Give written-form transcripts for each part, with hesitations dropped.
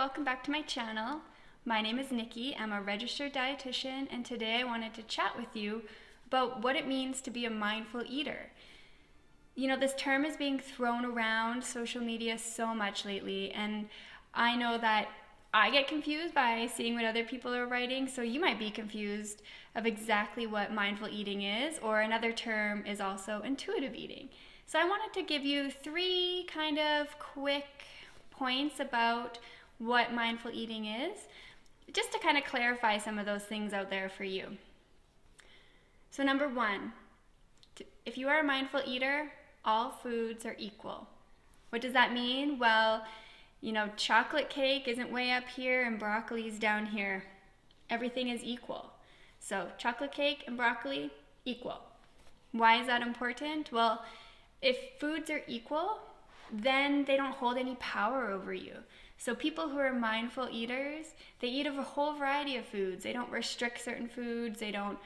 welcome back to my channel. My name is Nikki. I'm a registered dietitian, and today I wanted to chat with you about what it means to be a mindful eater. You know, this term is being thrown around social media so much lately, and I know that I get confused by seeing what other people are writing, so you might be confused of exactly what mindful eating is, or another term is also intuitive eating. So I wanted to give you 3 kind of quick points about what mindful eating is, just to kind of clarify some of those things out there for you. So number 1, if you are a mindful eater, all foods are equal. What does that mean? Well, you know, chocolate cake isn't way up here and broccoli is down here. Everything is equal. So chocolate cake and broccoli, equal. Why is that important? Well, if foods are equal, then they don't hold any power over you. So people who are mindful eaters, they eat of a whole variety of foods. They don't restrict certain foods. They don't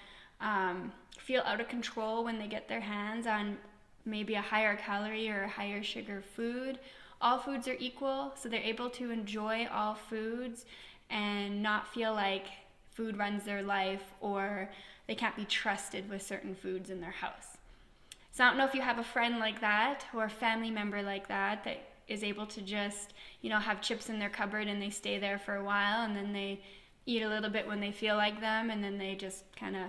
feel out of control when they get their hands on maybe a higher calorie or a higher sugar food. All foods are equal, so they're able to enjoy all foods and not feel like food runs their life or they can't be trusted with certain foods in their house. So I don't know if you have a friend like that or a family member like that is able to just, you know, have chips in their cupboard and they stay there for a while and then they eat a little bit when they feel like them and then they just kind of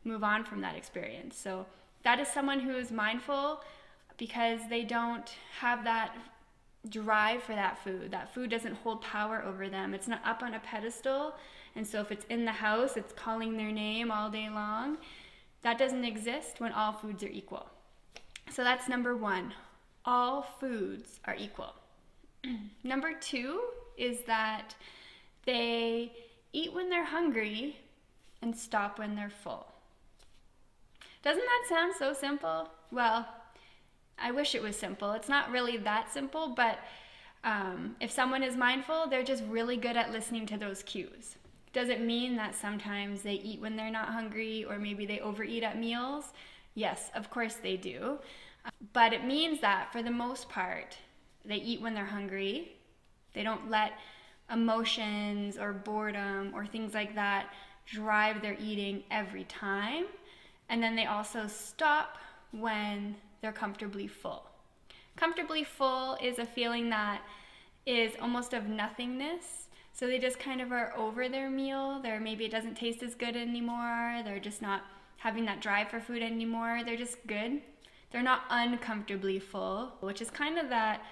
move on from that experience. So that is someone who is mindful because they don't have that drive for that food. That food doesn't hold power over them. It's not up on a pedestal, and so if it's in the house, it's calling their name all day long. That doesn't exist when all foods are equal. So that's number 1. All foods are equal. Number 2 is that they eat when they're hungry and stop when they're full. Doesn't that sound so simple? Well, I wish it was simple. It's not really that simple, but if someone is mindful, they're just really good at listening to those cues. Does it mean that sometimes they eat when they're not hungry or maybe they overeat at meals? Yes, of course they do. But it means that for the most part, they eat when they're hungry. They don't let emotions or boredom or things like that drive their eating every time. And then they also stop when they're comfortably full. Comfortably full is a feeling that is almost of nothingness. So they just kind of are over their meal. Maybe it doesn't taste as good anymore. They're just not having that drive for food anymore. They're just good. They're not uncomfortably full, which is kind of that,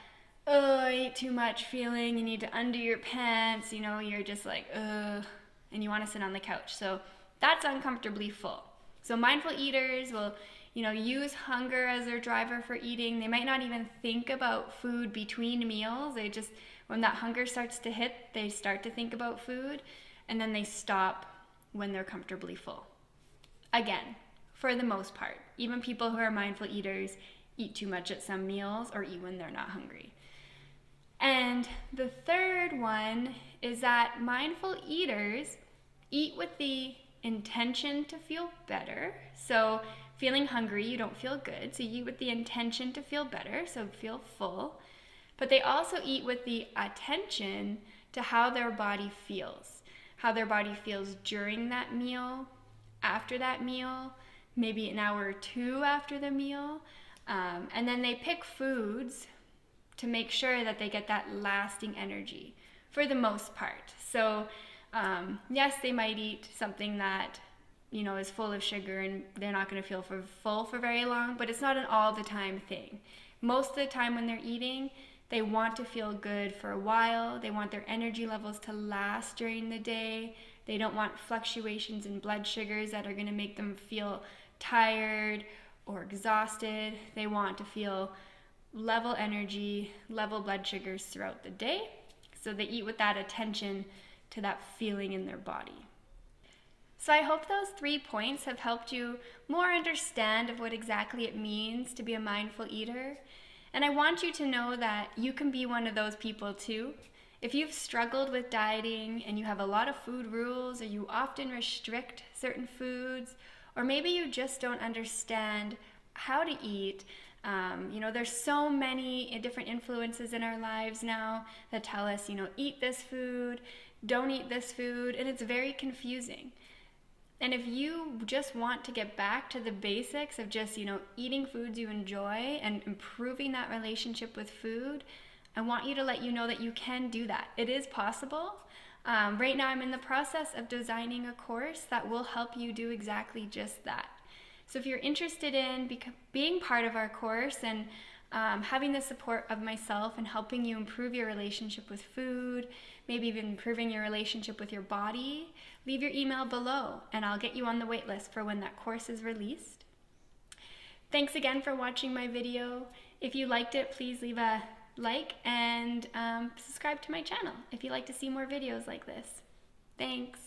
I ate too much feeling. You need to undo your pants. You know, you're just like, and you want to sit on the couch. So that's uncomfortably full. So mindful eaters will, use hunger as their driver for eating. They might not even think about food between meals. They just, when that hunger starts to hit, they start to think about food, and then they stop when they're comfortably full. Again, for the most part, even people who are mindful eaters eat too much at some meals or eat when they're not hungry. And the third one is that mindful eaters eat with the intention to feel better. So feeling hungry, you don't feel good. So you eat with the intention to feel better, so feel full. But they also eat with the attention to how their body feels. How their body feels during that meal, after that meal, maybe an hour or 2 after the meal. And then they pick foods to make sure that they get that lasting energy for the most part. So yes, they might eat something that, is full of sugar and they're not going to feel full for very long, but it's not an all the time thing. Most of the time when they're eating, they want to feel good for a while. They want their energy levels to last during the day. They don't want fluctuations in blood sugars that are going to make them feel tired or exhausted. They want to feel level energy, level blood sugars throughout the day. So they eat with that attention to that feeling in their body. So I hope those 3 points have helped you more understand of what exactly it means to be a mindful eater. And I want you to know that you can be one of those people too. If you've struggled with dieting and you have a lot of food rules, or you often restrict certain foods, or maybe you just don't understand how to eat, There's so many different influences in our lives now that tell us, eat this food, don't eat this food, and it's very confusing. And if you just want to get back to the basics of just, eating foods you enjoy and improving that relationship with food, I want you to let you know that you can do that. It is possible. Right now I'm in the process of designing a course that will help you do exactly just that. So if you're interested in being part of our course and having the support of myself and helping you improve your relationship with food, maybe even improving your relationship with your body, leave your email below and I'll get you on the wait list for when that course is released. Thanks again for watching my video. If you liked it, please leave a like and subscribe to my channel if you'd like to see more videos like this. Thanks.